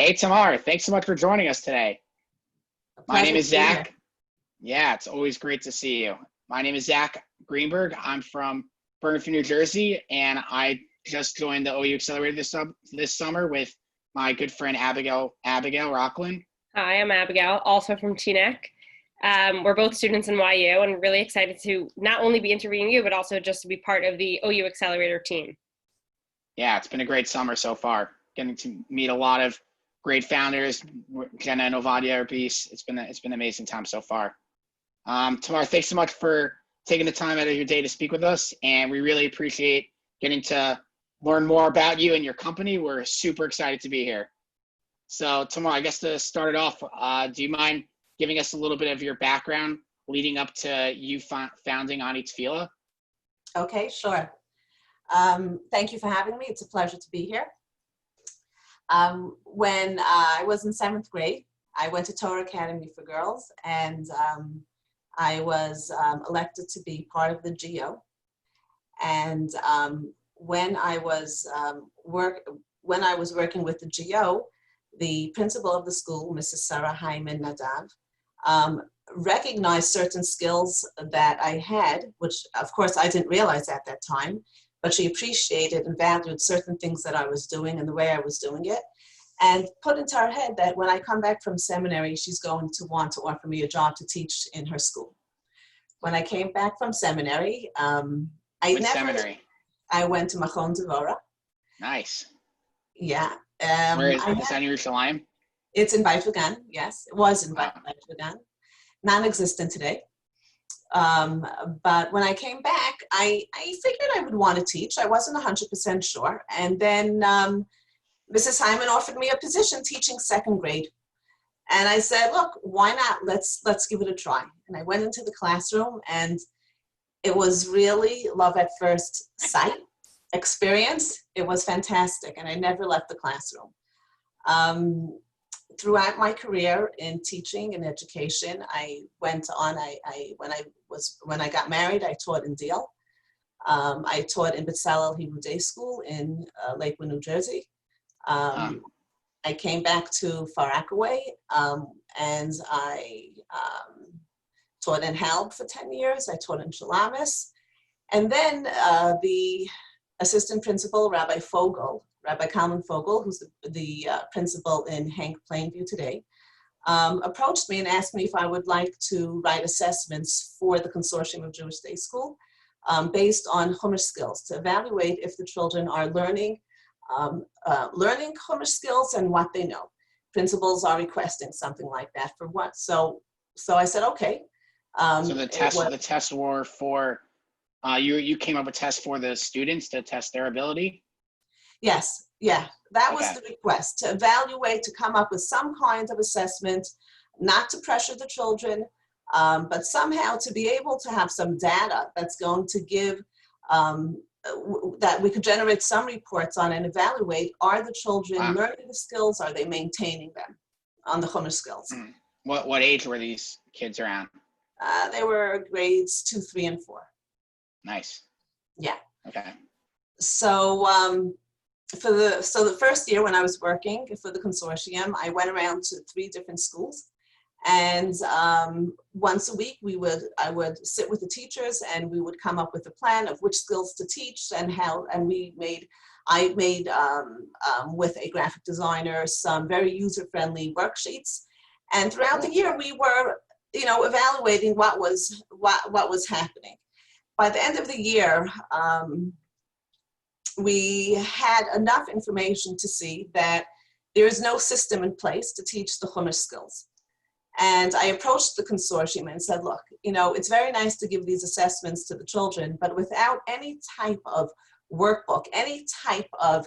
Hey, Tamar, thanks so much for joining us today. A My name pleasure is to be here. Zach. Yeah, it's always great to see you. My name is Zach Greenberg. I'm from Burnford, New Jersey, and I just joined the OU Accelerator this summer with my good friend Abigail Rockland. Hi, I'm Abigail, also from TNEC. We're both students in YU and really excited to not only be interviewing you, but also just to be part of the OU Accelerator team. Yeah, it's been a great summer so far. Getting to meet a lot of great founders. Jenna and Ovadia are beasts. It's been an amazing time so far. Tamar, thanks so much for taking the time out of your day to speak with us, and we really appreciate getting to learn more about you and your company. We're super excited to be here. So, Tamar, I guess to start it off, do you mind giving us a little bit of your background leading up to you founding Ani Tefillah? Okay, sure. Thank you for having me. It's a pleasure to be here. When I was in 7th grade, I went to Torah Academy for Girls, and I was elected to be part of the GO. And when I was working with the GO, the principal of the school, Mrs. Sarah Hyman Nadav, recognized certain skills that I had, which of course I didn't realize at that time, but she appreciated and valued certain things that I was doing and the way I was doing it, and put into her head that when I come back from seminary, she's going to want to offer me a job to teach in her school. When I came back from seminary, Seminary? I went to Machon Devora. Nice. Yeah. Where is that in Yerushalayim? It's in Beit Vegan, yes. It was in Wow. Beit Vegan. Non-existent today. But when I came back, I figured I would want to teach. I wasn't 100% sure. And then Mrs. Hyman offered me a position teaching 2nd grade. And I said, look, why not? Let's give it a try. And I went into the classroom, and it was really love at first sight experience. It was fantastic, and I never left the classroom. Throughout my career in teaching and education, I went on. When I got married, I taught in Deal. I taught in B'Tzalel Hebrew Day School in Lakewood, New Jersey. I came back to Far Rockaway, and I taught in Halb for 10 years. I taught in Shalamis. And then the assistant principal, Rabbi Kalman Fogel, who's the principal in Hank Plainview today, approached me and asked me if I would like to write assessments for the Consortium of Jewish Day School based on Chumash skills, to evaluate if the children are learning Chumash skills and what they know. Principals are requesting something like that for what? So I said, okay. So the tests were for, you came up with tests for the students to test their ability? Yes, yeah, that was Okay. the request, to evaluate, to come up with some kind of assessment, not to pressure the children, but somehow to be able to have some data that's going to give, that we could generate some reports on and evaluate, are the children Wow. learning the skills, are they maintaining them on the Chumash skills? What age were these kids around? They were grades 2, 3, and 4. Nice. Yeah. Okay. So the first year when I was working for the consortium, I went around to 3 different schools, and once a week I would sit with the teachers, and we would come up with a plan of which skills to teach and how. And I made with a graphic designer some very user-friendly worksheets, and throughout the year we were, evaluating what was happening. By the end of the year, we had enough information to see that there is no system in place to teach the Chumash skills. And I approached the consortium and said, look, it's very nice to give these assessments to the children, but without any type of workbook, any type of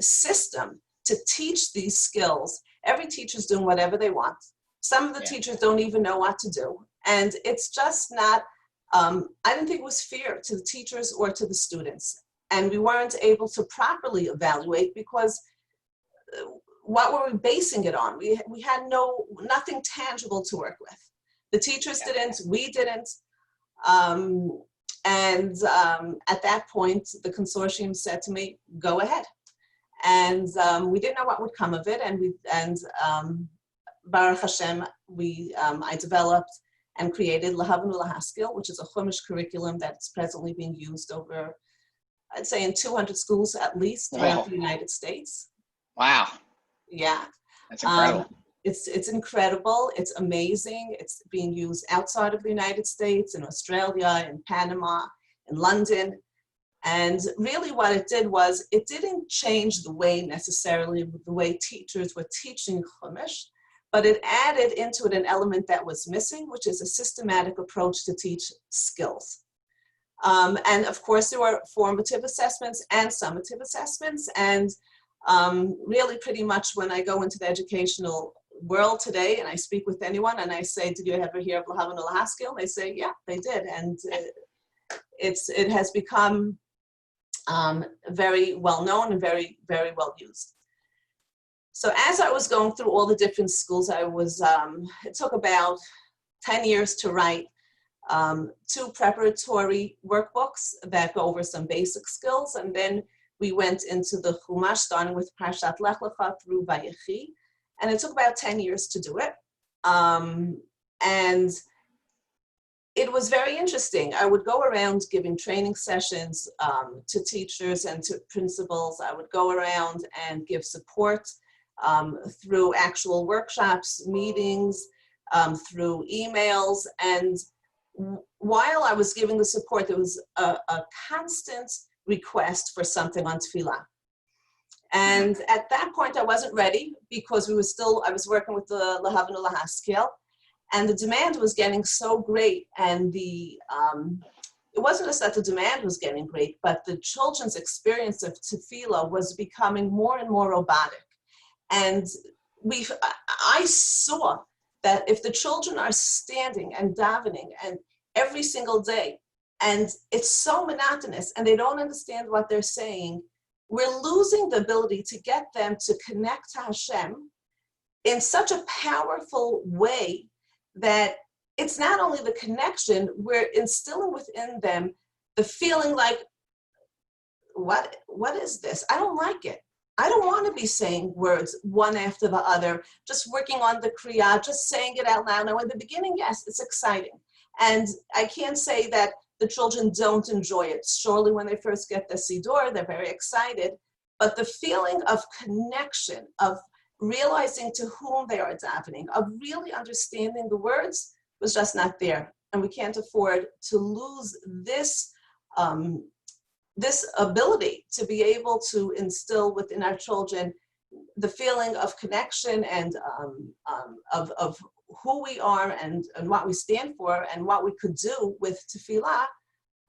system to teach these skills, every teacher's doing whatever they want. Some of the teachers don't even know what to do. And it's just not, I didn't think it was fair to the teachers or to the students. And we weren't able to properly evaluate because what were we basing it on? We had nothing tangible to work with. The teachers didn't, we didn't. At that point, the consortium said to me, go ahead. And we didn't know what would come of it. And Baruch Hashem, I developed and created Lahavnu Lahaskil, which is a Chumash curriculum that's presently being used over, I'd say, in 200 schools at least throughout the United States. Wow. Yeah. That's incredible. It's incredible. It's amazing. It's being used outside of the United States, in Australia, in Panama, in London. And really what it did was, it didn't change the way necessarily the way teachers were teaching Chumash, but it added into it an element that was missing, which is a systematic approach to teach skills. And of course, there were formative assessments and summative assessments. And really pretty much when I go into the educational world today and I speak with anyone and I say, did you ever hear of Lahavnu Lahaskil? They say, yeah, they did. And it has become very well known and very, very well used. So as I was going through all the different schools, it took about 10 years to write 2 preparatory workbooks that go over some basic skills. And then we went into the Chumash, starting with Parshat Lech Lecha through Vayechi. And it took about 10 years to do it. And it was very interesting. I would go around giving training sessions to teachers and to principals. I would go around and give support through actual workshops, meetings, through emails. And while I was giving the support, there was a constant request for something on tefillah. And at that point, I wasn't ready because I was working with the Lahavnu Lahaskil, and the demand was getting so great. And it wasn't just that the demand was getting great, but the children's experience of tefillah was becoming more and more robotic. And I saw that if the children are standing and davening and every single day, and it's so monotonous and they don't understand what they're saying, we're losing the ability to get them to connect to Hashem in such a powerful way that it's not only the connection, we're instilling within them the feeling like, what is this? I don't like it. I don't want to be saying words one after the other, just working on the Kriya, just saying it out loud. Now, in the beginning, yes, it's exciting. And I can't say that the children don't enjoy it. Surely when they first get the Siddur, they're very excited. But the feeling of connection, of realizing to whom they are davening, of really understanding the words was just not there. And we can't afford to lose this ability to be able to instill within our children the feeling of connection and of who we are and what we stand for and what we could do with tefillah.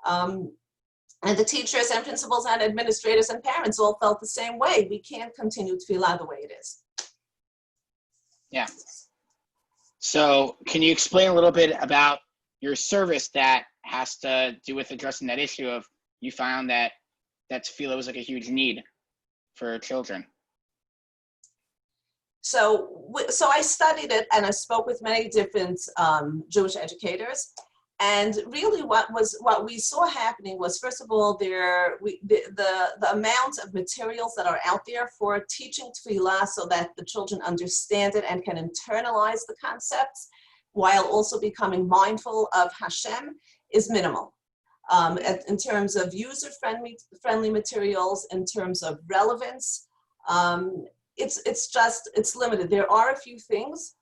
And the teachers and principals and administrators and parents all felt the same way. We can't continue tefillah the way it is. Yeah. So can you explain a little bit about your service that has to do with addressing that issue of you found that tefillah was like a huge need for children? So I studied it and I spoke with many different Jewish educators. And really what we saw happening was, first of all, the amount of materials that are out there for teaching tefillah so that the children understand it and can internalize the concepts while also becoming mindful of Hashem is minimal. In terms of user-friendly materials, in terms of relevance, it's limited. There are a few things,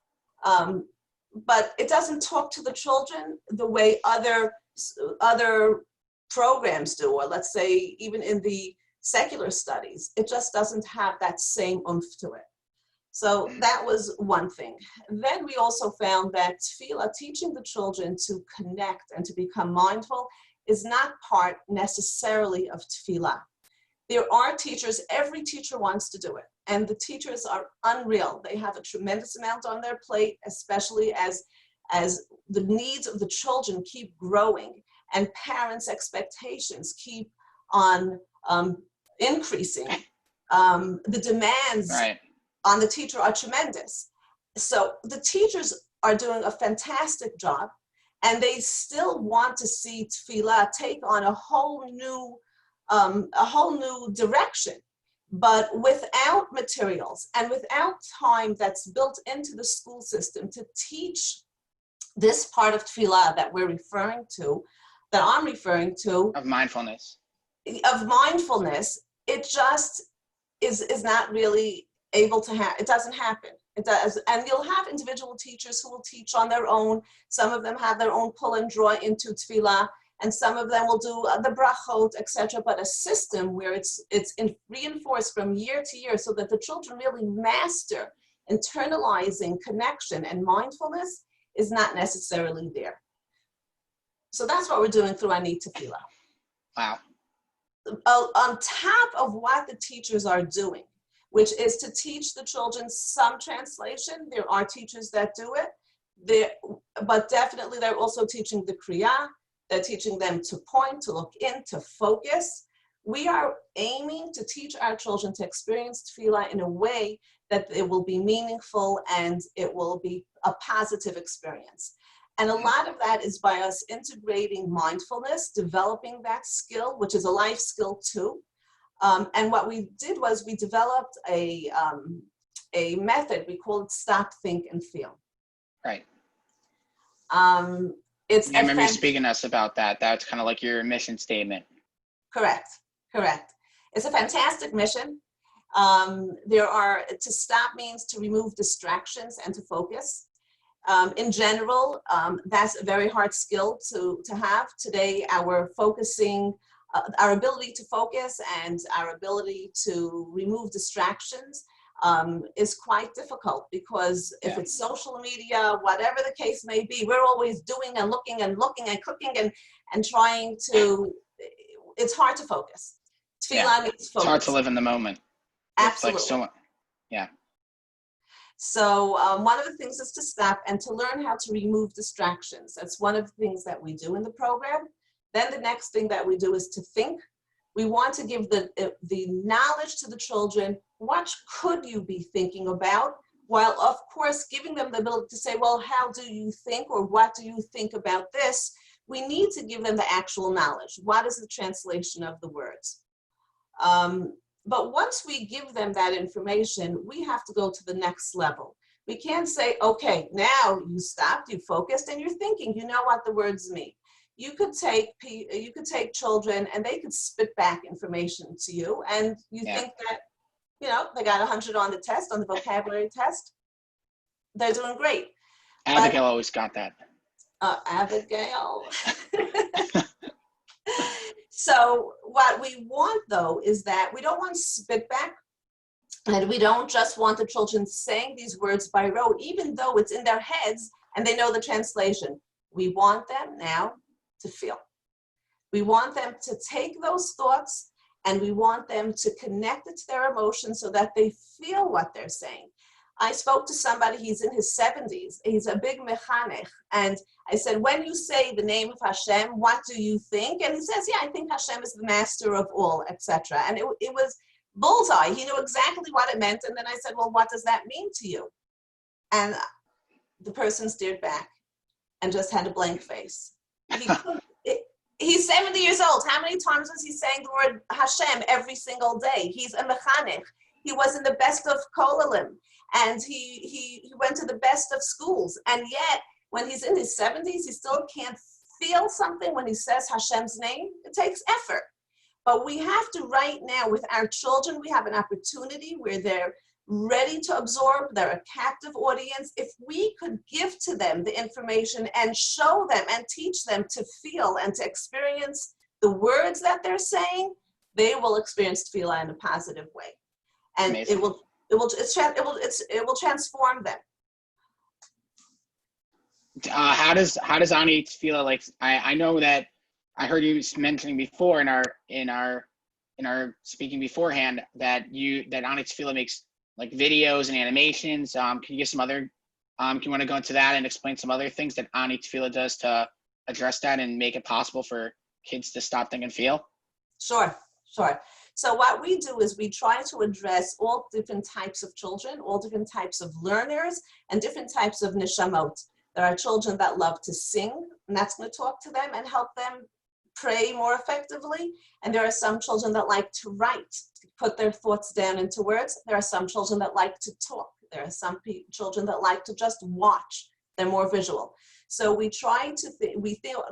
but it doesn't talk to the children the way other programs do, or let's say even in the secular studies, it just doesn't have that same oomph to it. So that was one thing. Then we also found that tefillah, teaching the children to connect and to become mindful, is not part necessarily of tefillah. There are teachers, every teacher wants to do it, and the teachers are unreal. They have a tremendous amount on their plate, especially as the needs of the children keep growing and parents' expectations keep on increasing. The demands on the teacher are tremendous. So the teachers are doing a fantastic job, and they still want to see tefillah take on a whole new direction. But without materials and without time that's built into the school system to teach this part of tefillah that we're referring to, that I'm referring to, Of mindfulness. It just is not really able to happen. It doesn't happen. It does, and you'll have individual teachers who will teach on their own. Some of them have their own pull and draw into tefillah, and some of them will do the brachot, etc. But a system where it's reinforced from year to year so that the children really master internalizing connection and mindfulness is not necessarily there. So that's what we're doing through Ani Tefillah. Wow. On top of what the teachers are doing, which is to teach the children some translation. There are teachers that do it, but definitely they're also teaching the Kriya. They're teaching them to point, to look in, to focus. We are aiming to teach our children to experience tefillah in a way that it will be meaningful and it will be a positive experience. And a lot of that is by us integrating mindfulness, developing that skill, which is a life skill too. And what we did was we developed a method. We call it Stop, Think, and Feel. Right. I remember you speaking to us about that. That's kind of like your mission statement. Correct. It's a fantastic mission. To stop means to remove distractions and to focus. In general, that's a very hard skill to have. Today, our ability to focus and our ability to remove distractions is quite difficult because if it's social media, whatever the case may be, we're always doing and looking and clicking and trying to, it's hard to focus. Tefillah means focus. It's hard to live in the moment. Absolutely. So one of the things is to stop and to learn how to remove distractions. That's one of the things that we do in the program. Then the next thing that we do is to think. We want to give the knowledge to the children. What could you be thinking about? While, of course, giving them the ability to say, well, how do you think, or what do you think about this? We need to give them the actual knowledge. What is the translation of the words? But once we give them that information, we have to go to the next level. We can't say, okay, now you stopped, you focused, and you're thinking, you know what the words mean. You could take children and they could spit back information to you, and you think that, they got 100 on the test, on the vocabulary test. They're doing great. Abigail always got that. Abigail. So what we want, though, is that we don't want spit back, and we don't just want the children saying these words by rote, even though it's in their heads and they know the translation. We want them now to feel. We want them to take those thoughts and we want them to connect it to their emotions so that they feel what they're saying. I spoke to somebody, he's in his 70s, he's a big mechanech, and I said, when you say the name of Hashem, what do you think? And he says, I think Hashem is the master of all, etc. And it was bullseye. He knew exactly what it meant. And then I said, well, what does that mean to you? And the person stared back and just had a blank face. He's 70 years old. How many times was he saying the word Hashem every single day? He's a mechanech. He was in the best of kollalim, and he went to the best of schools. And yet, when he's in his 70s, he still can't feel something when he says Hashem's name. It takes effort. But we have to right now, with our children, we have an opportunity where they're ready to absorb, they're a captive audience. If we could give to them the information and show them and teach them to feel and to experience the words that they're saying, they will experience tefillah in a positive way. And Amazing. it will transform them. How does Ani Tefillah, like, I know that I heard you mentioning before in our speaking beforehand that Ani Tefillah makes like videos and animations. Can you give some other, can you want to go into that and explain some other things that Ani Tefillah does to address that and make it possible for kids to stop, think, and feel? Sure. So what we do is we try to address all different types of children, all different types of learners, and different types of neshamot. There are children that love to sing, and that's going to talk to them and help them pray more effectively, and there are some children that like to write, put their thoughts down into words. There are some children that like to talk. There are some children that like to just watch. They're more visual. So we try to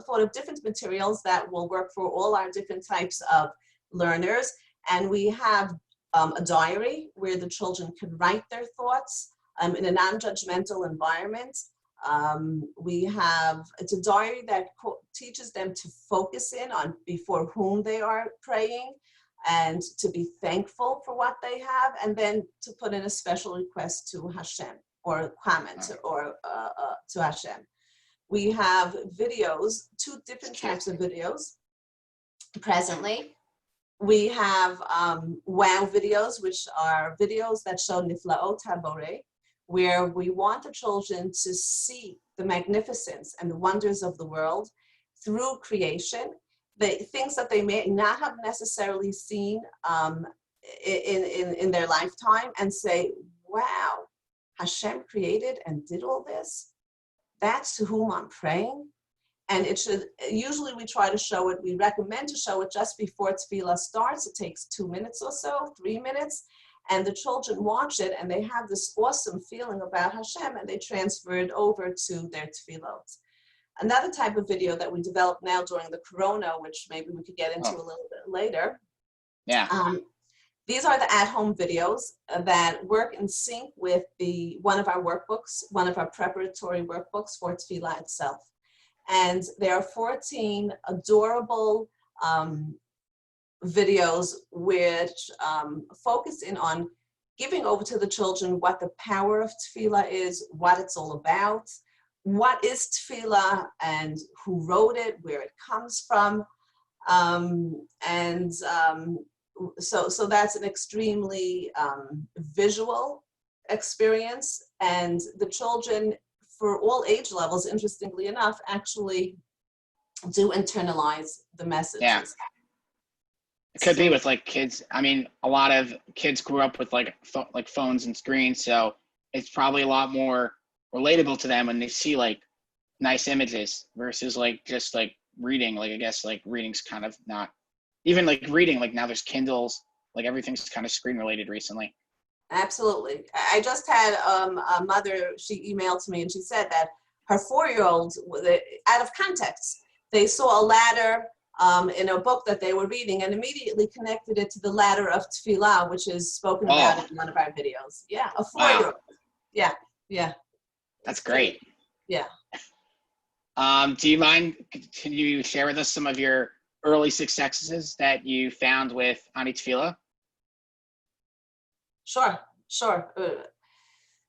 thought of different materials that will work for all our different types of learners, and we have a diary where the children can write their thoughts in a non-judgmental environment. It's a diary that teaches them to focus in on before whom they are praying and to be thankful for what they have, and then to put in a special request to Hashem or comment or to Hashem. We have videos, 2 different types of videos presently. We have wow videos, which are videos that show Niflaot HaBoreh, where we want the children to see the magnificence and the wonders of the world through creation, the things that they may not have necessarily seen in their lifetime, and say, wow, Hashem created and did all this? That's to whom I'm praying? And it should, usually we try to show it, we recommend to show it just before Tefillah starts. It takes 2 minutes or so, 3 minutes. And the children watch it and they have this awesome feeling about Hashem, and they transfer it over to their tefillot. Another type of video that we developed now during the corona, which maybe we could get into a little bit later. Yeah. These are the at-home videos that work in sync with one of our workbooks, one of our preparatory workbooks for Tefillah itself. And there are 14 adorable videos which focus in on giving over to the children what the power of tefillah is, what it's all about, what is tefillah and who wrote it, where it comes from. So that's an extremely visual experience, and the children for all age levels, interestingly enough, actually do internalize the messages. Yeah. It could be with like kids. I mean, a lot of kids grew up with like phones and screens, so it's probably a lot more relatable to them when they see like nice images versus like just like reading. Like I guess like reading's kind of not even like reading. Like now there's Kindles. Like everything's kind of screen related recently. Absolutely. I just had a mother. She emailed to me and she said that her 4-year-old, out of context, they saw a ladder in a book that they were reading and immediately connected it to the ladder of tefillah, which is spoken about in one of our videos. Yeah, a 4-year-old. Wow. Yeah. That's great. Yeah. Do you mind, can you share with us some of your early successes that you found with Ani Tefillah? Sure.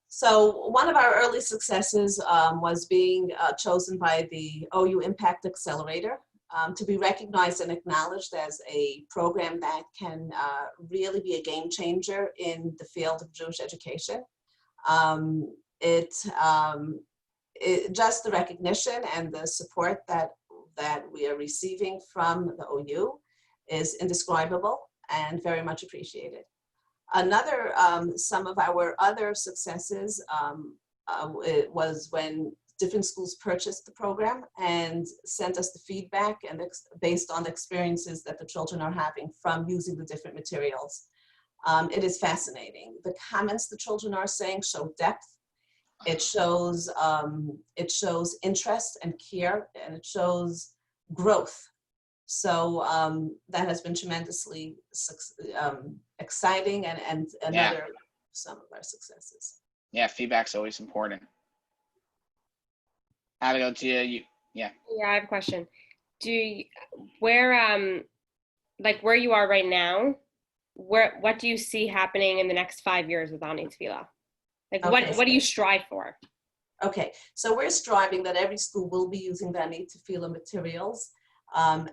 So one of our early successes was being chosen by the OU Impact Accelerator to be recognized and acknowledged as a program that can really be a game changer in the field of Jewish education. Just the recognition and the support that we are receiving from the OU is indescribable and very much appreciated. Another, some of our other successes it was when different schools purchased the program and sent us the feedback and based on the experiences that the children are having from using the different materials. It is fascinating. The comments the children are saying show depth. It shows interest and care, and it shows growth. So that has been tremendously exciting and another some of our successes. Yeah, feedback's always important. Abigail, yeah, I have a question. Where you are right now, what do you see happening in the next 5 years with Ani Tefillah? Like what do you strive for? Okay, so we're striving that every school will be using the Ani Tefillah materials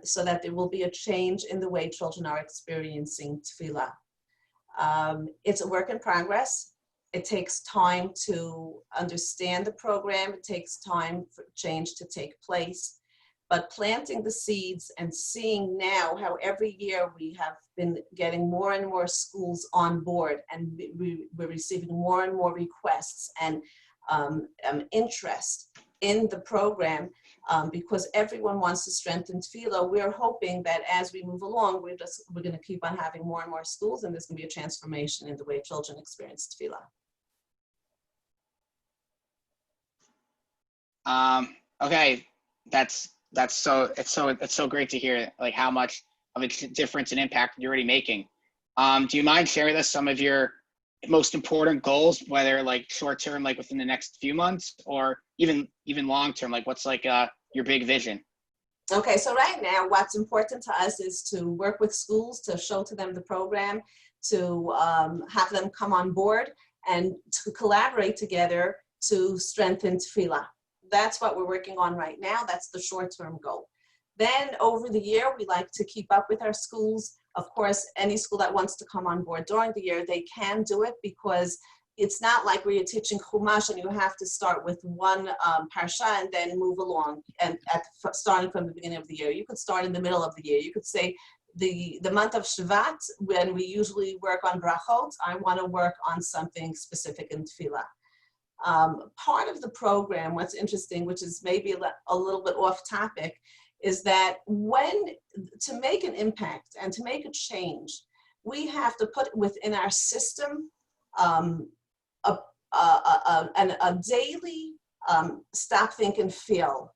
so that there will be a change in the way children are experiencing tefillah. It's a work in progress. It takes time to understand the program. It takes time for change to take place. But planting the seeds and seeing now how every year we have been getting more and more schools on board, and we're receiving more and more requests and interest in the program, because everyone wants to strengthen tefillah. We're hoping that as we move along, we're going to keep on having more and more schools, and there's going to be a transformation in the way children experience tefillah. Okay, it's so great to hear like how much of a difference and impact you're already making. Do you mind sharing with us some of your most important goals, whether like short term, like within the next few months, or even long term, like what's like your big vision? Okay, so right now, what's important to us is to work with schools, to show to them the program, to have them come on board, and to collaborate together to strengthen tefillah. That's what we're working on right now. That's the short-term goal. Then over the year, we like to keep up with our schools. Of course, any school that wants to come on board during the year, they can do it, because it's not like where you're teaching Chumash and you have to start with one parsha and then move along, and starting from the beginning of the year. You could start in the middle of the year. You could say the month of Shvat, when we usually work on brachot, I want to work on something specific in tefillah. Part of the program, what's interesting, which is maybe a little bit off topic, is that to make an impact and to make a change, we have to put within our system a daily stop, think, and feel,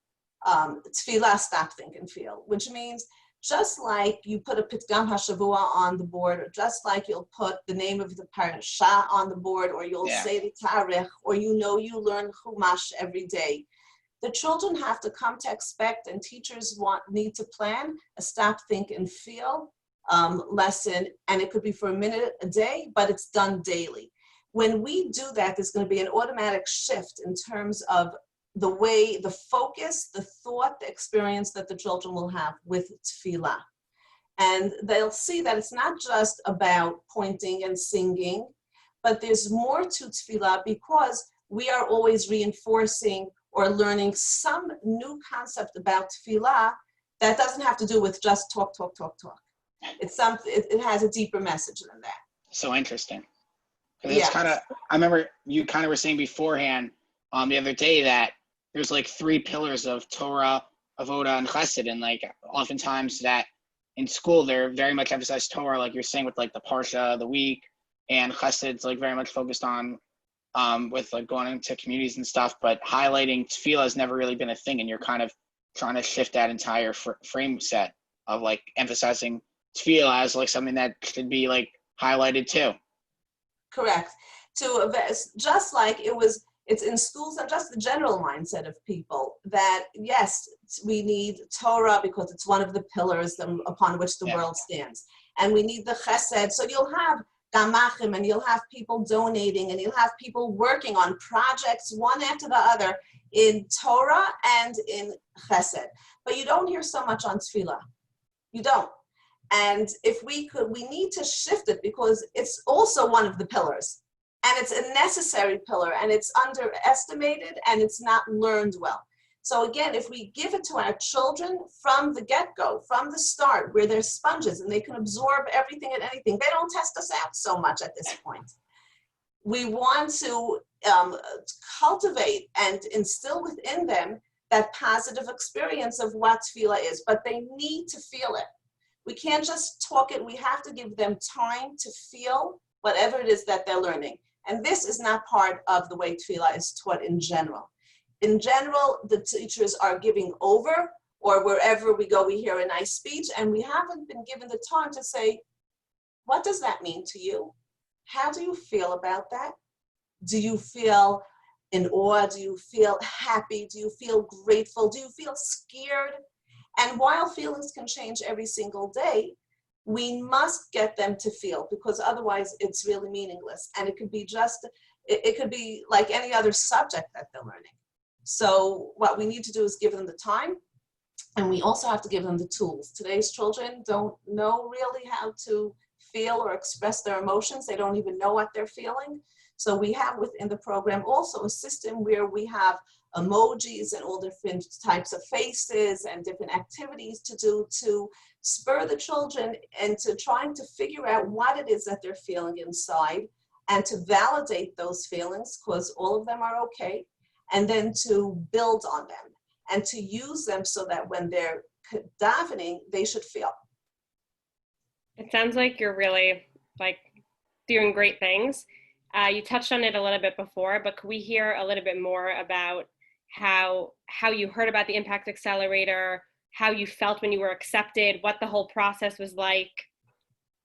tefillah, stop, think, and feel, which means just like you put a Pitgam HaShavua on the board, or just like you'll put the name of the parasha on the board, or you'll say the tarikh, or you learn Chumash every day. The children have to come to expect, and teachers need to plan a stop, think, and feel lesson, and it could be for a minute a day, but it's done daily. When we do that, there's going to be an automatic shift in terms of the way, the focus, the thought, the experience that the children will have with tefillah. And they'll see that it's not just about pointing and singing, but there's more to tefillah, because we are always reinforcing or learning some new concept about tefillah that doesn't have to do with just talk. It's something, it has a deeper message than that. So interesting. It's kind of, I remember you kind of were saying beforehand the other day that there's like 3 pillars of Torah, Avoda, and Chesed, and like oftentimes that in school they're very much emphasized Torah, like you're saying, with like the Parsha of the week, and Chesed's like very much focused on with like going into communities and stuff, but highlighting tefillah has never really been a thing, and you're kind of trying to shift that entire frame set of like emphasizing tefillah as like something that should be like highlighted too. Correct. Just like it's in schools, and just the general mindset of people that yes, we need Torah because it's one of the pillars upon which the world stands, and we need the Chesed. So you'll have gamachim, and you'll have people donating, and you'll have people working on projects one after the other in Torah and in Chesed. But you don't hear so much on tefillah. You don't. And if we need to shift it, because it's also one of the pillars, and it's a necessary pillar, and it's underestimated, and it's not learned well. So again, if we give it to our children from the get-go, from the start, where they're sponges and they can absorb everything and anything, they don't test us out so much at this point. We want to cultivate and instill within them that positive experience of what tefillah is, but they need to feel it. We can't just talk it. We have to give them time to feel whatever it is that they're learning. And this is not part of the way tefillah is taught in general. In general, the teachers are giving over, or wherever we go, we hear a nice speech, and we haven't been given the time to say, what does that mean to you? How do you feel about that? Do you feel in awe? Do you feel happy? Do you feel grateful? Do you feel scared? And while feelings can change every single day, we must get them to feel, because otherwise it's really meaningless. And it could be it could be like any other subject that they're learning. So what we need to do is give them the time, and we also have to give them the tools. Today's children don't know really how to feel or express their emotions. They don't even know what they're feeling. So we have within the program also a system where we have emojis and all different types of faces and different activities to do to spur the children into trying to figure out what it is that they're feeling inside, and to validate those feelings, because all of them are okay, and then to build on them and to use them so that when they're davening, they should feel. It sounds like you're really like doing great things. You touched on it a little bit before, but could we hear a little bit more about how you heard about the Impact Accelerator, how you felt when you were accepted, what the whole process was like?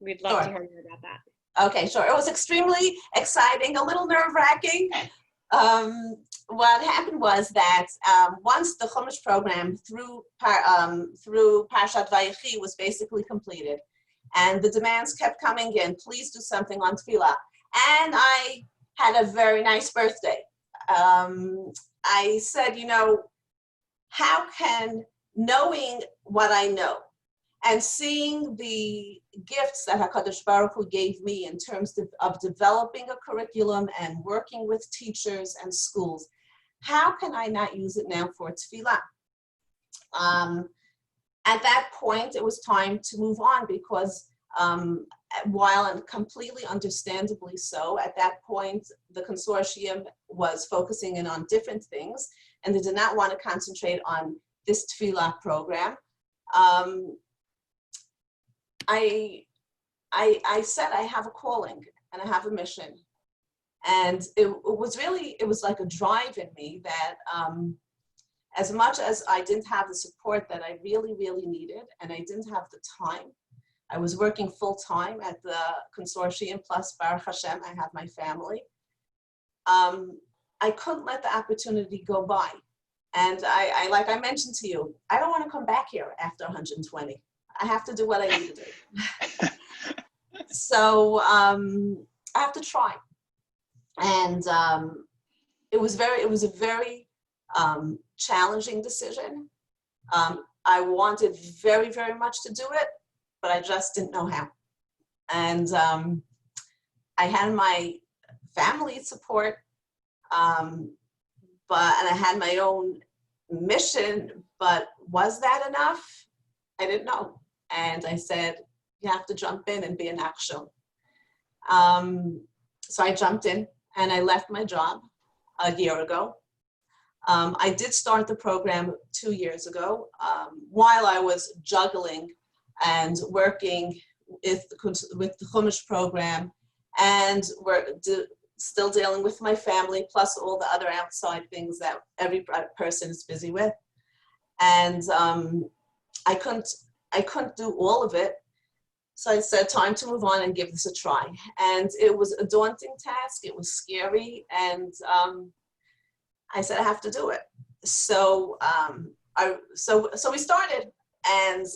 We'd love to hear more about that. Okay, sure. It was extremely exciting, a little nerve-wracking. What happened was that once the Chumash program through Parshat Vayechi was basically completed, and the demands kept coming in, please do something on Tefillah. And I had a very nice birthday. I said, how can knowing what I know and seeing the gifts that HaKadosh Baruch Hu gave me in terms of developing a curriculum and working with teachers and schools, how can I not use it now for Tefillah? At that point, it was time to move on because while and completely understandably so, at that point, the consortium was focusing in on different things and they did not want to concentrate on this Tefillah program. I said I have a calling and I have a mission. And it was like a drive in me that as much as I didn't have the support that I really, really needed, and I didn't have the time, I was working full time at the consortium, plus Baruch Hashem, I have my family. I couldn't let the opportunity go by. And I like I mentioned to you, I don't want to come back here after 120. I have to do what I need to do. So I have to try. And it was a very challenging decision. I wanted very, very much to do it, but I just didn't know how. And I had my family support, and I had my own mission, but was that enough? I didn't know. And I said, you have to jump in and be an action. So I jumped in and I left my job a year ago. I did start the program 2 years ago while I was juggling and working with the Chumash program and still dealing with my family, plus all the other outside things that every person is busy with. And I couldn't do all of it. So I said, time to move on and give this a try. And it was a daunting task. It was scary. And I said, I have to do it. So so we started. And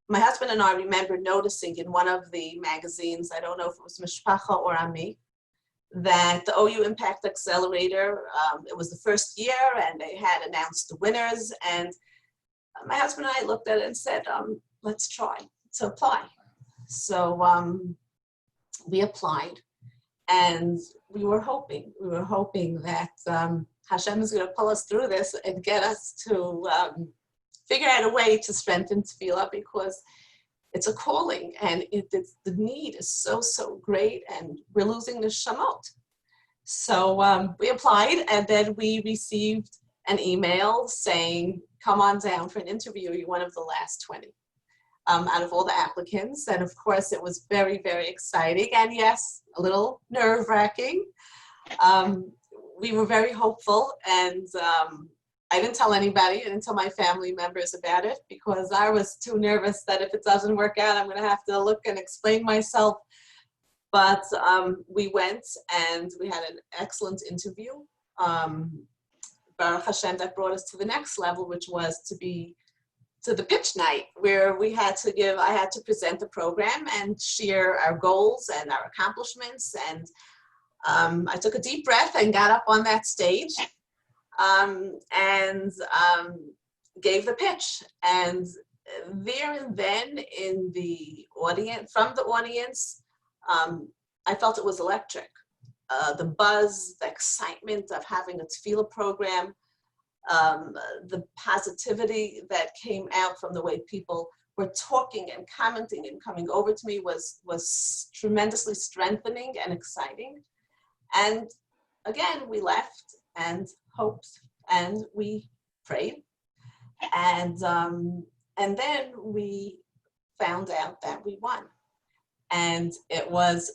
my husband and I remember noticing in one of the magazines, I don't know if it was Mishpacha or Ami, that the OU Impact Accelerator, it was the first year and they had announced the winners. And my husband and I looked at it and said, let's try to apply. So we applied and we were hoping that Hashem is going to pull us through this and get us to figure out a way to strengthen Tefillah, because it's a calling and the need is so great and we're losing the shamot. So we applied and then we received an email saying, come on down for an interview. You're one of the last 20 out of all the applicants. And of course it was very, very exciting. And yes, a little nerve-wracking. We were very hopeful and I didn't tell anybody. I didn't tell my family members about it because I was too nervous that if it doesn't work out, I'm going to have to look and explain myself. But we went and we had an excellent interview. Baruch Hashem, that brought us to the next level, which was to the pitch night, where I had to present the program and share our goals and our accomplishments. And I took a deep breath and got up on that stage and gave the pitch. And there and then in the audience, from the audience, I felt it was electric. The buzz, the excitement of having a tefillah program, the positivity that came out from the way people were talking and commenting and coming over to me was tremendously strengthening and exciting. And again, we left and hoped, and we prayed. And then we found out that we won. And it was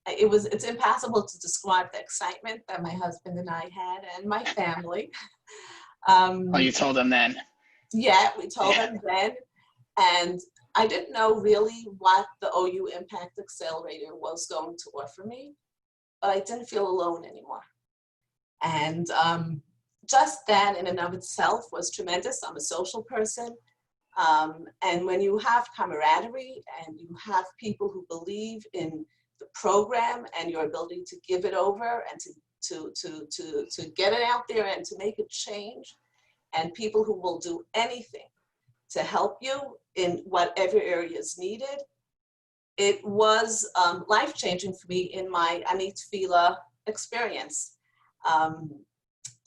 it's impossible to describe the excitement that my husband and I had and my family. Oh, you told them then? Yeah, we told them then. And I didn't know really what the OU Impact Accelerator was going to offer me, but I didn't feel alone anymore. And just that in and of itself was tremendous. I'm a social person. And when you have camaraderie and you have people who believe in the program and your ability to give it over and to get it out there and to make a change, and people who will do anything to help you in whatever area is needed, it was life-changing for me in my Ani Tefillah experience.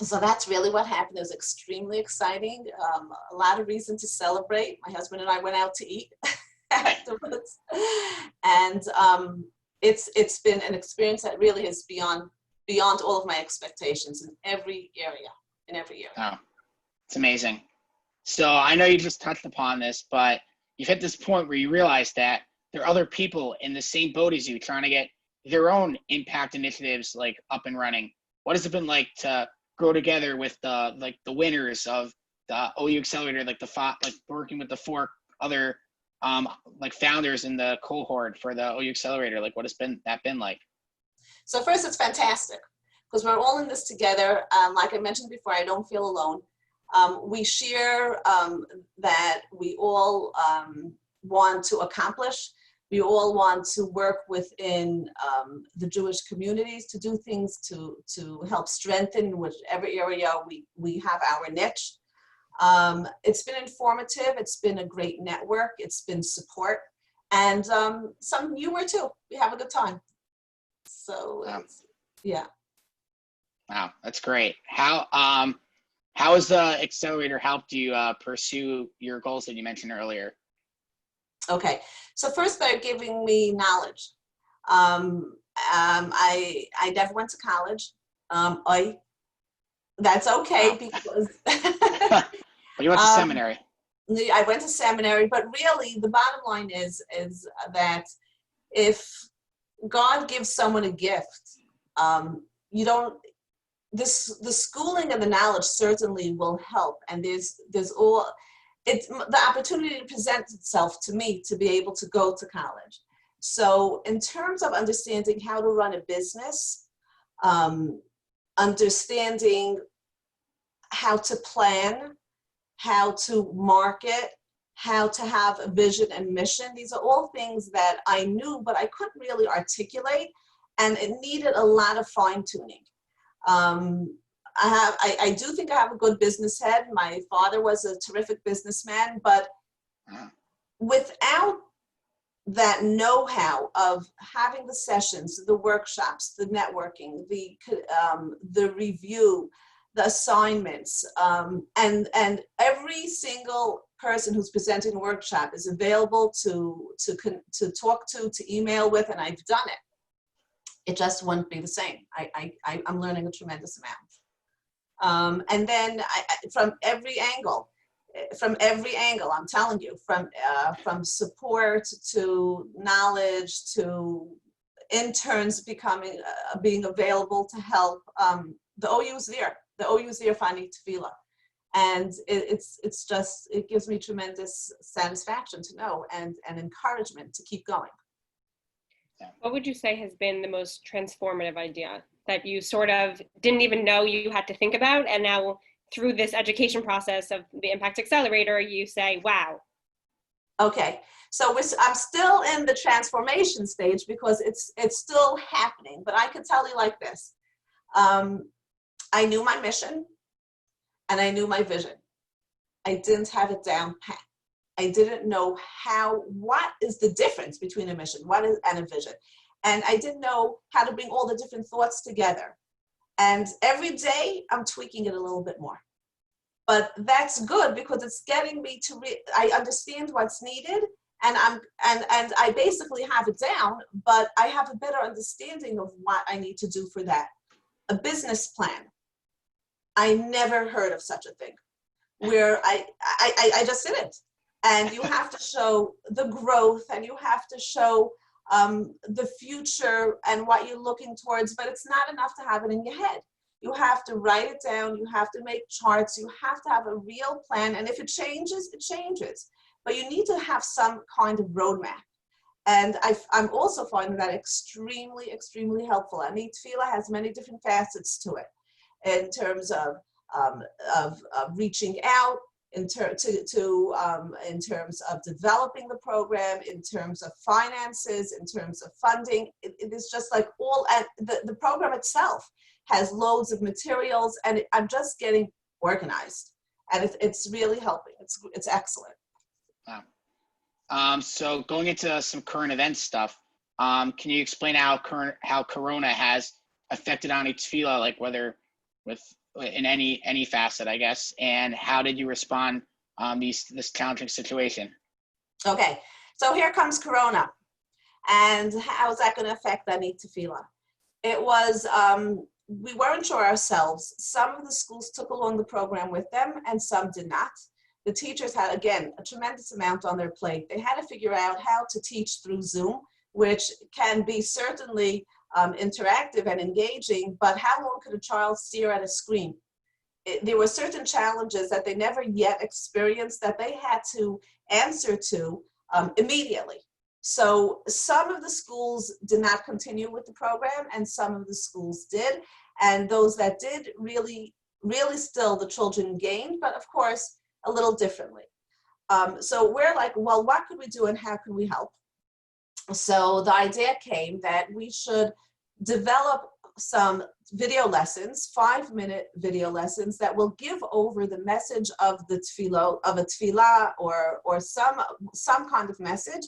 So that's really what happened. It was extremely exciting. A lot of reason to celebrate. My husband and I went out to eat afterwards. And it's been an experience that really is beyond all of my expectations in every area. Oh, it's amazing. So I know you just touched upon this, but you've hit this point where you realize that there are other people in the same boat as you trying to get their own impact initiatives like up and running. What has it been like to grow together with the winners of the OU Accelerator, like working with the 4 other founders in the cohort for the OU Accelerator? Like, what has that been like? So first, it's fantastic because we're all in this together. Like I mentioned before, I don't feel alone. We share that we all want to accomplish. We all want to work within the Jewish communities to do things to help strengthen whichever area we have our niche. It's been informative. It's been a great network. It's been support and some humor too. We have a good time. So yeah. Wow, that's great. How has the accelerator helped you pursue your goals that you mentioned earlier? Okay, so first by giving me knowledge. I never went to college. That's okay because but you went to seminary. I went to seminary, but really the bottom line is that if God gives someone a gift, the schooling and the knowledge certainly will help, and the opportunity presents itself to me to be able to go to college. So in terms of understanding how to run a business, understanding how to plan, how to market, how to have a vision and mission, these are all things that I knew, but I couldn't really articulate, and it needed a lot of fine-tuning. I do think I have a good business head. My father was a terrific businessman, but without that know-how of having the sessions, the workshops, the networking, the review, the assignments, and every single person who's presenting a workshop is available to talk to email with, and I've done it. It just wouldn't be the same. I'm learning a tremendous amount. And then from every angle, I'm telling you, from support to knowledge to interns being available to help. The OU's there. The OU's there for Ani Tefillah. And it gives me tremendous satisfaction to know and encouragement to keep going. What would you say has been the most transformative idea that you sort of didn't even know you had to think about, and now through this education process of the Impact Accelerator, you say, wow? Okay, so I'm still in the transformation stage because it's still happening, but I can tell you like this. I knew my mission and I knew my vision. I didn't have it down pat. I didn't know what is the difference between a mission and a vision. And I didn't know how to bring all the different thoughts together. And every day I'm tweaking it a little bit more. But that's good because it's getting me to, I understand what's needed, and I basically have it down, but I have a better understanding of what I need to do for that. a business plan. I never heard of such a thing, where I just didn't. And you have to show the growth, and you have to show the future and what you're looking towards, but it's not enough to have it in your head. You have to write it down, you have to make charts, you have to have a real plan, and if it changes, it changes. But you need to have some kind of roadmap. And I'm also finding that extremely, extremely helpful. Ani Tefillah has many different facets to it, in terms of reaching out, in terms of developing the program, in terms of finances, in terms of funding. It is just like all, and the program itself has loads of materials, and I'm just getting organized, and it's really helping. It's excellent. Wow. So going into some current event stuff, can you explain how Corona has affected Ani Tefillah, like whether in any facet, I guess, and how did you respond this challenging situation? Okay, so here comes Corona, and how is that going to affect Ani Tefillah? It was, we weren't sure ourselves. Some of the schools took along the program with them, and some did not. The teachers had, again, a tremendous amount on their plate. They had to figure out how to teach through Zoom, which can be certainly interactive and engaging, but how long could a child stare at a screen? There were certain challenges that they never yet experienced that they had to answer to immediately. So some of the schools did not continue with the program, and some of the schools did. And those that did, really still the children gained, but of course, a little differently. So we're like, well, what could we do and how can we help? So the idea came that we should develop some video lessons, 5-minute video lessons that will give over the message of the tefillah, of a tefillah, or some kind of message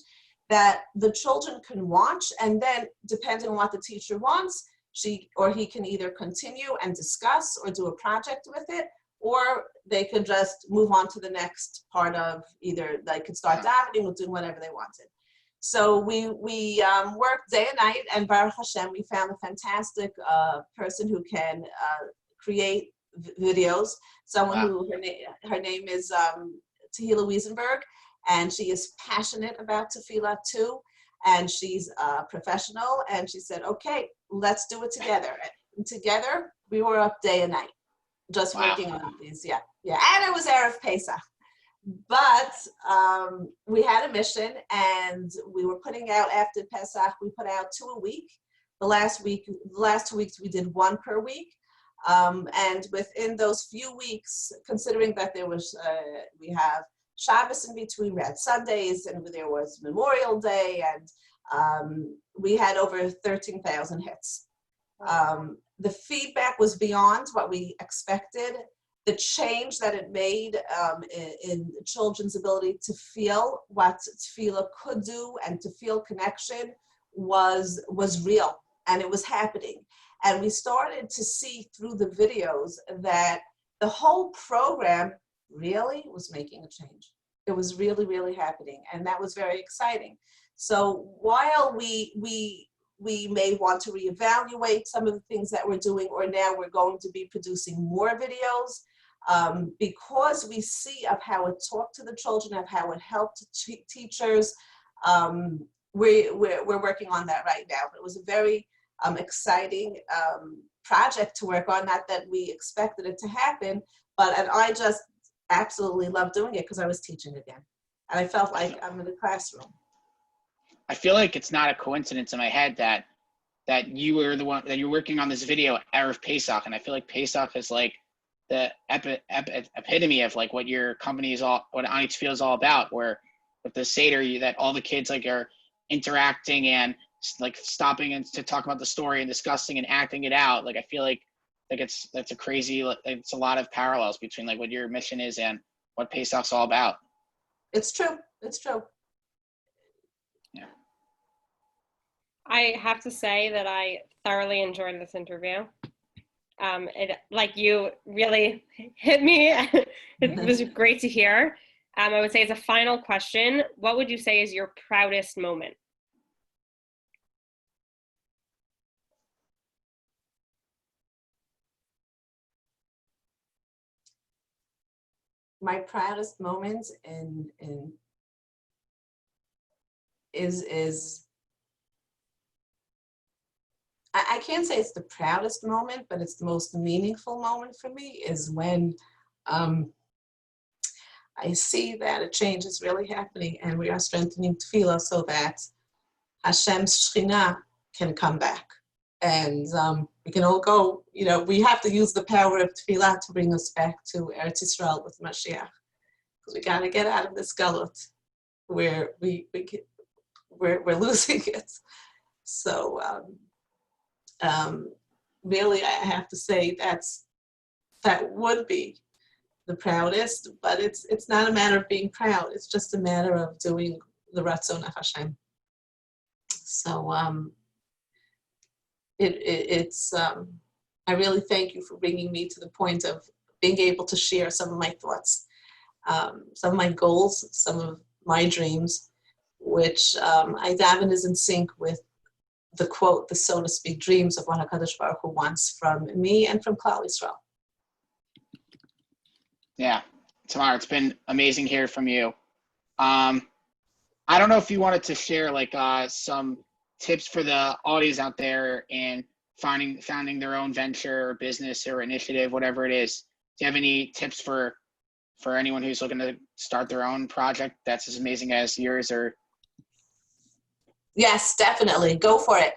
that the children can watch, and then depending on what the teacher wants, she or he can either continue and discuss or do a project with it, or they could just move on to the next part of either they could start davening or doing whatever they wanted. So we worked day and night, and Baruch Hashem, we found a fantastic person who can create videos. Someone who her name is Tehila Wiesenberg, and she is passionate about tefillah too, and she's a professional. And she said, "Okay, let's do it together." And together, we were up day and night, just working on these. Yeah. And it was Erev Pesach. But we had a mission, and we were putting out after Pesach. We put out 2 a week. The last 2 weeks we did 1 per week, and within those few weeks, considering that there was we have Shabbos in between, we had Sundays, and there was Memorial Day, and we had over 13,000 hits. The feedback was beyond what we expected. The change that it made in children's ability to feel what tefillah could do and to feel connection was real, and it was happening. And we started to see through the videos that the whole program really was making a change. It was really, really happening, and that was very exciting. So while we may want to reevaluate some of the things that we're doing, or now we're going to be producing more videos, because we see of how it talked to the children, of how it helped teachers. We're working on that right now. But it was a very exciting project to work on. Not that we expected it to happen, and I just absolutely loved doing it because I was teaching again, and I felt like I'm in the classroom. I feel like it's not a coincidence in my head that you were the one that you're working on this video Erev Pesach, and I feel like Pesach is like the epitome of like what your company is what Ani Tefillah is all about, where with the Seder, that all the kids like are interacting and like stopping and to talk about the story and discussing and acting it out. Like I feel like it's a lot of parallels between like what your mission is and what Pesach's all about. It's true. Yeah. I have to say that I thoroughly enjoyed this interview. It, like, you really hit me. It was great to hear. I would say as a final question, what would you say is your proudest moment? my proudest moment is I can't say it's the proudest moment, but it's the most meaningful moment for me is when I see that a change is really happening and we are strengthening tefillah so that Hashem's Shekhinah can come back. And we can all go, we have to use the power of tefillah to bring us back to Eretz Yisrael with Mashiach. Because we got to get out of this galut where we're losing it. So really, I have to say that would be the proudest, but it's not a matter of being proud. It's just a matter of doing the Ratzon of Hashem. So it's I really thank you for bringing me to the point of being able to share some of my thoughts, some of my goals, some of my dreams, which I daven is in sync with the quote, the so to speak, dreams of what HaKadosh Baruch Hu wants from me and from Klal Yisrael. Yeah, Tamar, it's been amazing hearing from you. I don't know if you wanted to share some tips for the audience out there in founding their own venture or business or initiative, whatever it is. Do you have any tips for anyone who's looking to start their own project that's as amazing as yours? Or Yes, definitely. Go for it.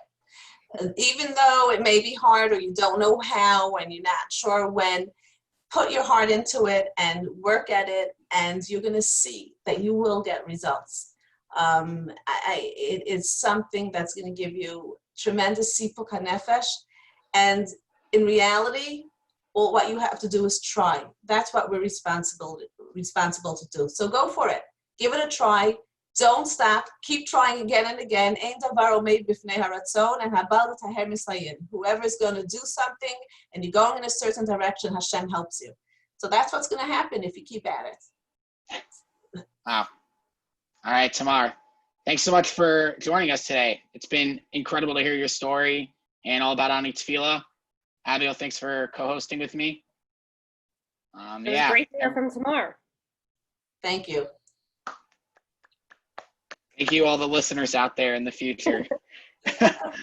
Even though it may be hard or you don't know how and you're not sure when, put your heart into it and work at it, and you're going to see that you will get results. It is something that's going to give you tremendous sipuk hanefesh, and in reality, what you have to do is try. That's what we're responsible to do. So go for it. Give it a try. Don't stop. Keep trying again and again. Whoever is going to do something and you're going in a certain direction, Hashem helps you. So that's what's going to happen if you keep at it. Wow. All right, Tamar. Thanks so much for joining us today. It's been incredible to hear your story and all about Ani Tefillah. Abigail, thanks for co-hosting with me. It was great to hear from Tamar. Thank you. Thank you, all the listeners out there in the future.